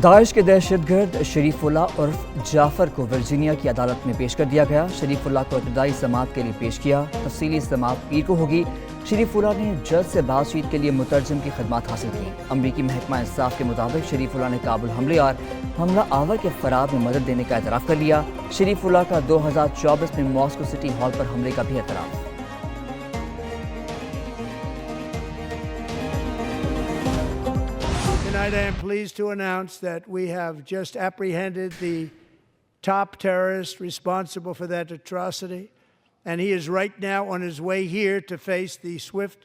داعش کے دہشت گرد شریف اللہ عرف جعفر کو ورجینیا کی عدالت میں پیش کر دیا گیا۔ شریف اللہ کو ابتدائی سماعت کے لیے پیش کیا۔ تفصیلی سماعت پیر کو ہوگی۔ شریف اللہ نے جج سے بات چیت کے لیے مترجم کی خدمات حاصل کی۔ امریکی محکمہ انصاف کے مطابق شریف اللہ نے کابل حملے اور حملہ آور کے فرار میں مدد دینے کا اعتراف کر لیا۔ شریف اللہ کا 2024 میں ماسکو سٹی ہال پر حملے کا بھی اعتراف۔ Tonight I am pleased to announce that we have just apprehended the top terrorist responsible for that atrocity, and he is right now on his way here to face the swift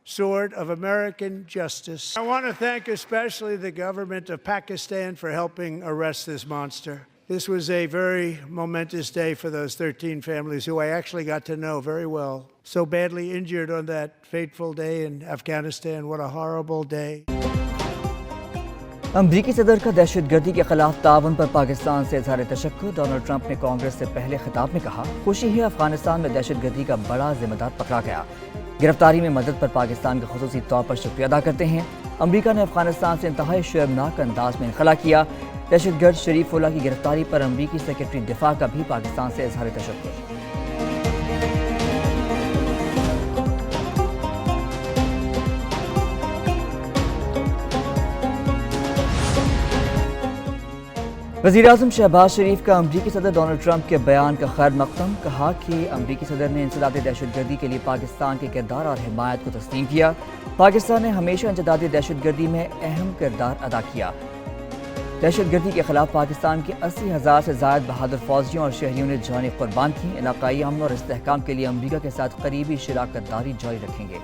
sword of American justice. I want to thank especially the government of Pakistan for helping arrest this monster. This was a very momentous day for those 13 families who I actually got to know very well. So badly injured on that fateful day in Afghanistan. What a horrible day. امریکی صدر کا دہشت گردی کے خلاف تعاون پر پاکستان سے اظہار تشکر۔ ڈونلڈ ٹرمپ نے کانگریس سے پہلے خطاب میں کہا، خوشی ہے افغانستان میں دہشت گردی کا بڑا ذمہ دار پکڑا گیا۔ گرفتاری میں مدد پر پاکستان کا خصوصی طور پر شکریہ ادا کرتے ہیں۔ امریکہ نے افغانستان سے انتہائی شرمناک انداز میں انخلا کیا۔ دہشت گرد شریف اللہ کی گرفتاری پر امریکی سیکرٹری دفاع کا بھی پاکستان سے اظہار تشکر۔ وزیراعظم شہباز شریف کا امریکی صدر ڈونلڈ ٹرمپ کے بیان کا خیر مقدم۔ کہا کہ امریکی صدر نے انسداد دہشت گردی کے لیے پاکستان کے کردار اور حمایت کو تسلیم کیا۔ پاکستان نے ہمیشہ انسداد دہشت گردی میں اہم کردار ادا کیا۔ دہشت گردی کے خلاف پاکستان کے 80,000 سے زائد بہادر فوجیوں اور شہریوں نے جانیں قربان کی۔ علاقائی امن اور استحکام کے لیے امریکہ کے ساتھ قریبی شراکت داری جاری رکھیں گے۔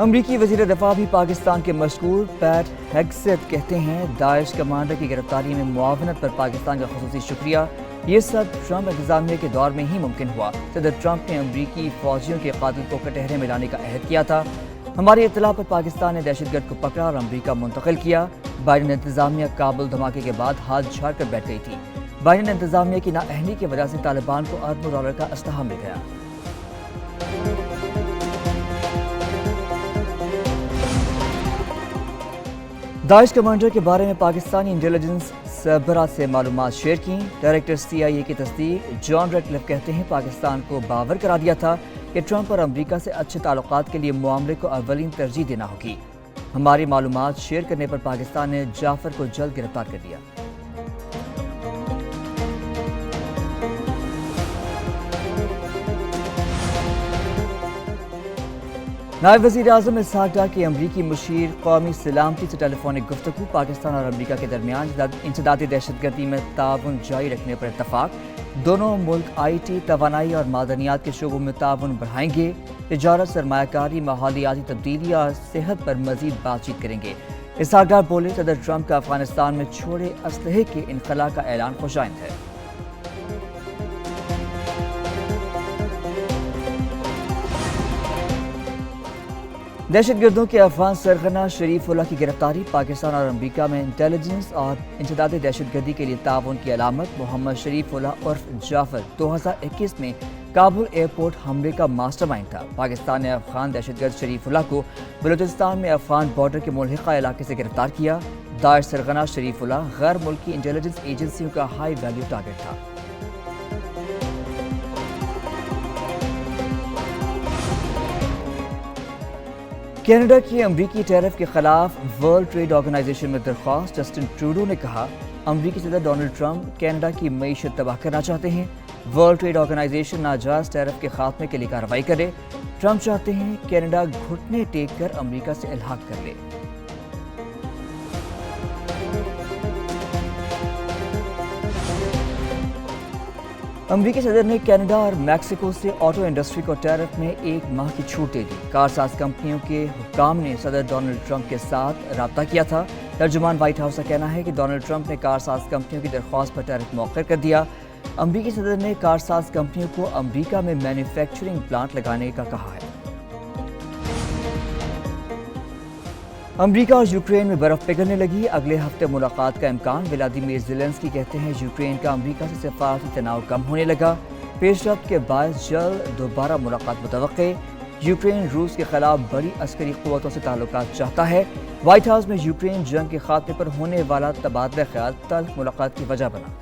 امریکی وزیر دفاع بھی پاکستان کے مشکور پیٹ ہیگسیت کہتے ہیں، داعش کمانڈر کی گرفتاری میں معاونت پر پاکستان کا خصوصی شکریہ۔ یہ سب ٹرمپ انتظامیہ کے دور میں ہی ممکن ہوا۔ صدر ٹرمپ نے امریکی فوجیوں کے قاتل کو کٹہرے میں لانے کا عہد کیا تھا۔ ہماری اطلاع پر پاکستان نے دہشت گرد کو پکڑا اور امریکہ منتقل کیا۔ بائیڈن انتظامیہ کابل دھماکے کے بعد ہاتھ جھاڑ کر بیٹھ گئی تھی۔ بائیڈن انتظامیہ کی نااہلی کی وجہ سے طالبان کو اربوں ڈالر کا اسلحہ مل گیا۔ داعش کمانڈر کے بارے میں پاکستانی انٹیلیجنس سربراہ سے معلومات شیئر کی۔ ڈائریکٹر CIA کی تصدیق جان ریڈکلف کہتے ہیں، پاکستان کو باور کرا دیا تھا کہ ٹرمپ اور امریکہ سے اچھے تعلقات کے لیے معاملے کو اولین ترجیح دینا ہوگی۔ ہماری معلومات شیئر کرنے پر پاکستان نے جعفر کو جلد گرفتار کر دیا۔ نائب وزیر اعظم اسحاق ڈار کی امریکی مشیر قومی سلامتی سے ٹیلی فونک گفتگو۔ پاکستان اور امریکہ کے درمیان انسداد دہشت گردی میں تعاون جاری رکھنے پر اتفاق۔ دونوں ملک IT، توانائی اور معدنیات کے شعبوں میں تعاون بڑھائیں گے۔ تجارت، سرمایہ کاری، ماحولیاتی تبدیلی اور صحت پر مزید بات چیت کریں گے۔ اسحاق ڈار بولے، صدر ٹرمپ کا افغانستان میں چھوڑے اسلحے کے انخلا کا اعلان خوش آئند ہے۔ دہشت گردوں کے افغان سرغنہ شریف اللہ کی گرفتاری پاکستان اور امریکہ میں انٹیلیجنس اور انسداد دہشت گردی کے لیے تعاون کی علامت۔ محمد شریف اللہ عرف جعفر 2021 میں کابل ایئرپورٹ حملے کا ماسٹر مائنڈ تھا۔ پاکستان نے افغان دہشت گرد شریف اللہ کو بلوچستان میں افغان بارڈر کے ملحقہ علاقے سے گرفتار کیا۔ داعش سرغنہ شریف اللہ غیر ملکی انٹیلیجنس ایجنسیوں کا ہائی ویلیو ٹارگٹ تھا۔ کینیڈا کی امریکی ٹیرف کے خلاف ورلڈ ٹریڈ آرگنائزیشن میں درخواست۔ جسٹن ٹروڈو نے کہا، امریکی صدر ڈونلڈ ٹرمپ کینیڈا کی معیشت تباہ کرنا چاہتے ہیں۔ ورلڈ ٹریڈ آرگنائزیشن ناجائز ٹیرف کے خاتمے کے لیے کارروائی کرے۔ ٹرمپ چاہتے ہیں کینیڈا گھٹنے ٹیک کر امریکہ سے الحاق کر لے۔ امریکی صدر نے کینیڈا اور میکسیکو سے آٹو انڈسٹری کو ٹیرف میں 1 ماہ کی چھوٹ دے دی۔ کارساز کمپنیوں کے حکام نے صدر ڈونلڈ ٹرمپ کے ساتھ رابطہ کیا تھا۔ ترجمان وائٹ ہاؤس کا کہنا ہے کہ ڈونلڈ ٹرمپ نے کارساز کمپنیوں کی درخواست پر ٹیرف مؤخر کر دیا۔ امریکی صدر نے کارساز کمپنیوں کو امریکہ میں مینوفیکچرنگ پلانٹ لگانے کا کہا ہے۔ امریکہ اور یوکرین میں برف پگھلنے لگی، اگلے ہفتے ملاقات کا امکان۔ ولادیمیر زیلنسکی کہتے ہیں یوکرین کا امریکہ سے سفارتی تناؤ کم ہونے لگا۔ پیش رفت کے باعث جلد دوبارہ ملاقات متوقع۔ یوکرین روس کے خلاف بڑی عسکری قوتوں سے تعلقات چاہتا ہے۔ وائٹ ہاؤس میں یوکرین جنگ کے خاتمے پر ہونے والا تبادلہ خیال تلخ ملاقات کی وجہ بنا۔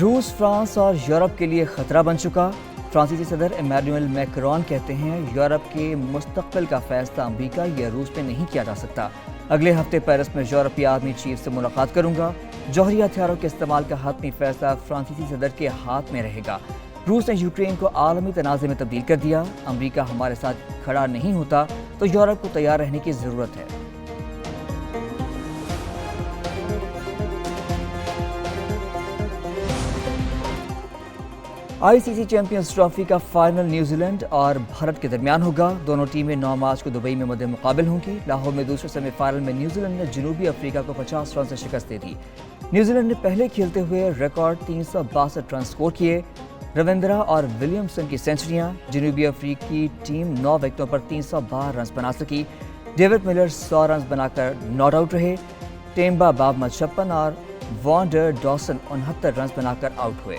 روس فرانس اور یورپ کے لیے خطرہ بن چکا۔ فرانسیسی صدر ایمینوئل میکرون کہتے ہیں یورپ کے مستقبل کا فیصلہ امریکہ یا روس میں نہیں کیا جا سکتا۔ اگلے ہفتے پیرس میں یورپی آرمی چیف سے ملاقات کروں گا۔ جوہری ہتھیاروں کے استعمال کا حتمی فیصلہ فرانسیسی صدر کے ہاتھ میں رہے گا۔ روس نے یوکرین کو عالمی تنازع میں تبدیل کر دیا۔ امریکہ ہمارے ساتھ کھڑا نہیں ہوتا تو یورپ کو تیار رہنے کی ضرورت ہے۔ آئی سی سی چیمپئنز ٹرافی کا فائنل نیوزی لینڈ اور بھارت کے درمیان ہوگا۔ دونوں ٹیمیں 9 مارچ کو دبئی میں مد مقابل ہوں گی۔ لاہور میں دوسرے سیمی فائنل میں نیوزی لینڈ نے جنوبی افریقہ کو 50 رن سے شکست دے دی۔ نیوزی لینڈ نے پہلے کھیلتے ہوئے ریکارڈ 362 رن سکور کیے۔ رویندرا اور ولیمسن کی سینچریاں۔ جنوبی افریقی ٹیم 9 وکٹوں پر 312 رنز بنا سکی۔ ڈیوڈ ملر 100 رنز بنا کر ناٹ آؤٹ رہے۔ ٹیمبا بابمت 56 اور وانڈر ڈاسن 69 رنز بنا کر آؤٹ ہوئے۔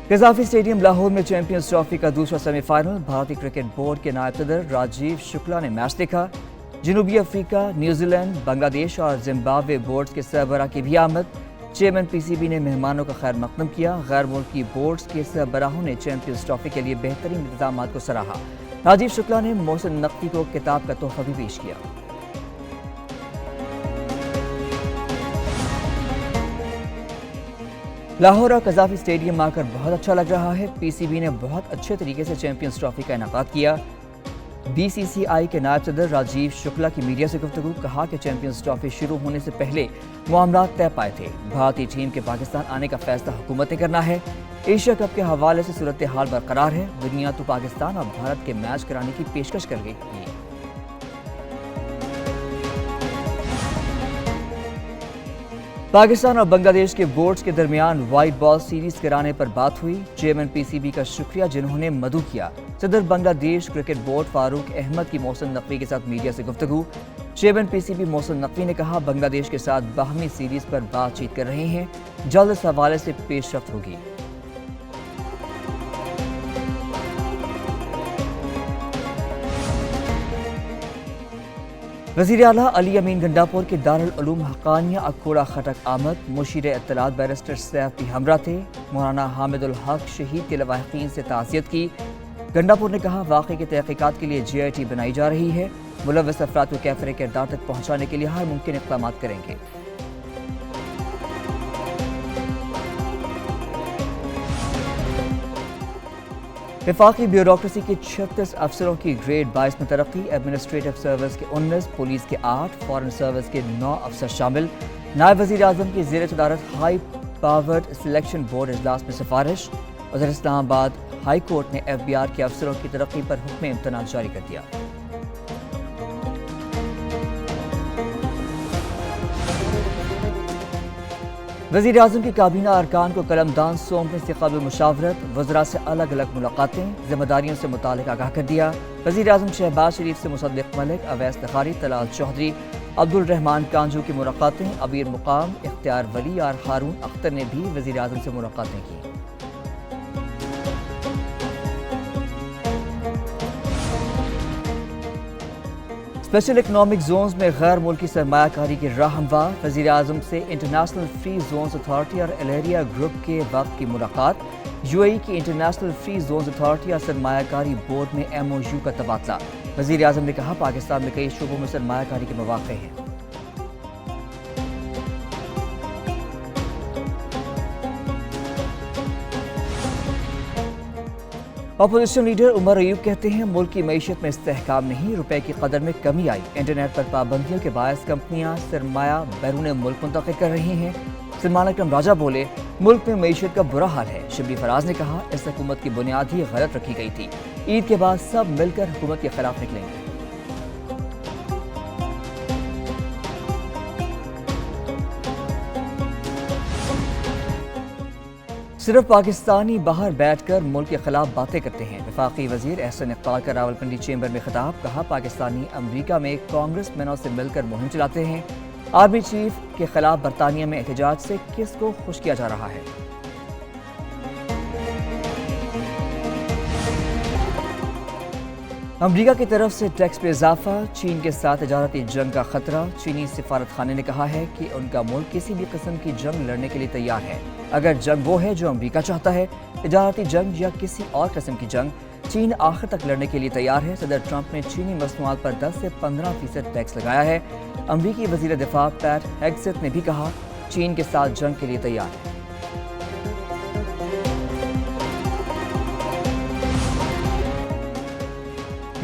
قذافی اسٹیڈیم لاہور میں چیمپئنز ٹرافی کا دوسرا سیمی فائنل۔ بھارتی کرکٹ بورڈ کے نائب صدر راجیو شکلا نے میچ دیکھا۔ جنوبی افریقہ، نیوزی لینڈ، بنگلہ دیش اور زمبابوے بورڈز کے سربراہ کی بھی آمد۔ چیئرمین پی سی بی نے مہمانوں کا خیر مقدم کیا۔ غیر ملکی بورڈز کے سربراہوں نے چیمپئنز ٹرافی کے لیے بہترین انتظامات کو سراہا۔ راجیو شکلا نے محسن نقوی کو کتاب کا تحفہ بھی پیش کیا۔ لاہور اور قذافی اسٹیڈیم آ کر بہت اچھا لگ رہا ہے۔ پی سی بی نے بہت اچھے طریقے سے چیمپئنز ٹرافی کا انعقاد کیا۔ بی سی سی آئی کے نائب صدر راجیو شکلا کی میڈیا سے گفتگو، کہا کہ چیمپئنز ٹرافی شروع ہونے سے پہلے معاملات طے پائے تھے۔ بھارتی ٹیم کے پاکستان آنے کا فیصلہ حکومت نے کرنا ہے۔ ایشیا کپ کے حوالے سے صورتحال برقرار ہے۔ دنیا تو پاکستان اور بھارت کے میچ کرانے کی پیشکش کر گئی ہے۔ پاکستان اور بنگلہ دیش کے بورڈز کے درمیان وائٹ بال سیریز کرانے پر بات ہوئی۔ چیئرمین پی سی بی کا شکریہ جنہوں نے مدعو کیا۔ صدر بنگلہ دیش کرکٹ بورڈ فاروق احمد کی محسن نقوی کے ساتھ میڈیا سے گفتگو۔ Chairman P C B Mohsin Naqvi نے کہا بنگلہ دیش کے ساتھ باہمی سیریز پر بات چیت کر رہے ہیں، جلد اس حوالے سے پیش رفت ہوگی۔ وزیر اعلیٰ علی امین گنڈاپور کے دارالعلوم حقانیہ اکوڑا خٹک آمد۔ مشیر اطلاعات بیرسٹر سیف بھی ہمراہ تھے۔ مولانا حامد الحق شہید کے لواحقین سے تعزیت کی۔ گنڈاپور نے کہا واقعے کی تحقیقات کے لیے جے آئی ٹی بنائی جا رہی ہے۔ ملوث افراد کو کیفر کردار تک پہنچانے کے لیے ہر ممکن اقدامات کریں گے۔ وفاقی بیوروکریسی کے 36 افسروں کی گریڈ 22 میں ترقی۔ ایڈمنسٹریٹو سروس کے 19، پولیس کے 8، فارن سروس کے 9 افسر شامل۔ نائب وزیر اعظم کی زیر صدارت ہائی پاورڈ سلیکشن بورڈ اجلاس میں سفارش۔ وزیر اسلام آباد ہائی کورٹ نے ایف بی آر کے افسروں کی ترقی پر حکم امتناع جاری کر دیا۔ وزیر اعظم کی کابینہ ارکان کو قلم دان سونپنے سے قبل مشاورت، وزراء سے الگ الگ ملاقاتیں، ذمہ داریوں سے متعلق آگاہ کر دیا۔ وزیر اعظم شہباز شریف سے مصدق ملک، اویس لخاری، طلال چودھری، عبد الرحمان کانجو کی ملاقاتیں، امیر مقام اختیار ولی اور ہارون اختر نے بھی وزیر اعظم سے ملاقاتیں کی۔ اسپیشل اکنامک زونز میں غیر ملکی سرمایہ کاری کی راہ ہموار۔ وزیر اعظم سے انٹرنیشنل فری زونز اتھارٹی اور الیریا گروپ کے وفد کی ملاقات۔ یو اے ای کی انٹرنیشنل فری زونز اتھارٹی اور سرمایہ کاری بورڈ میں ایم او یو کا تبادلہ۔ وزیر اعظم نے کہا پاکستان میں کئی شعبوں میں سرمایہ کاری کے مواقع ہیں۔ اپوزیشن لیڈر عمر ایوب کہتے ہیں ملک کی معیشت میں استحکام نہیں، روپے کی قدر میں کمی آئی۔ انٹرنیٹ پر پابندیوں کے باعث کمپنیاں سرمایہ بیرون ملک منتقل کر رہی ہیں۔ سلمان اکرم راجہ بولے ملک میں معیشت کا برا حال ہے۔ شبلی فراز نے کہا اس حکومت کی بنیاد ہی غلط رکھی گئی تھی، عید کے بعد سب مل کر حکومت کے خلاف نکلیں گے۔ صرف پاکستانی باہر بیٹھ کر ملک کے خلاف باتیں کرتے ہیں۔ وفاقی وزیر احسن اقبال کا راولپنڈی چیمبر میں خطاب، کہا پاکستانی امریکہ میں کانگریس مینوں سے مل کر مہم چلاتے ہیں۔ آرمی چیف کے خلاف برطانیہ میں احتجاج سے کس کو خوش کیا جا رہا ہے؟ امریکہ کی طرف سے ٹیکس پہ اضافہ، چین کے ساتھ تجارتی جنگ کا خطرہ۔ چینی سفارت خانے نے کہا ہے کہ ان کا ملک کسی بھی قسم کی جنگ لڑنے کے لیے تیار ہے۔ اگر جنگ وہ ہے جو امریکہ چاہتا ہے، تجارتی جنگ یا کسی اور قسم کی جنگ، چین آخر تک لڑنے کے لیے تیار ہے۔ صدر ٹرمپ نے چینی مصنوعات پر 10 سے 15% ٹیکس لگایا ہے۔ امریکی وزیر دفاع پیٹ ہیگسیت نے بھی کہا چین کے ساتھ جنگ کے لیے تیار ہے۔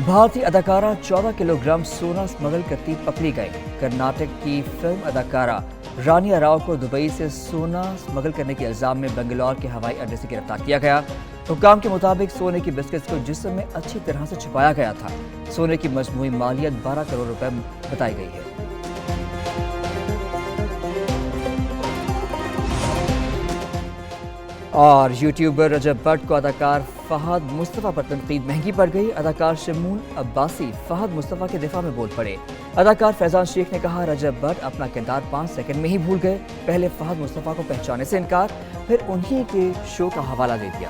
بھارتی اداکارہ 14 کلو گرام سونا اسمگل کرتی پکڑی گئی۔ کرناٹک کی فلم اداکارہ رانیا راؤ کو دبئی سے سونا اسمگل کرنے کے الزام میں بنگلور کے ہوائی اڈے سے گرفتار کیا گیا۔ حکام کے مطابق سونے کی بسکٹس کو جسم میں اچھی طرح سے چھپایا گیا تھا۔ سونے کی مجموعی مالیت 12 کروڑ روپے بتائی گئی ہے۔ اور یوٹیوبر رجب بٹ کو اداکار فہد مصطفیٰ پر تنقید مہنگی پڑ گئی۔ اداکار شمون عباسی فہد مصطفیٰ کے دفاع میں بول پڑے۔ اداکار فیضان شیخ نے کہا رجب بٹ اپنا کردار 5 سیکنڈ میں ہی بھول گئے۔ پہلے فہد مصطفیٰ کو پہچانے سے انکار، پھر انہی کے شو کا حوالہ دے دیا۔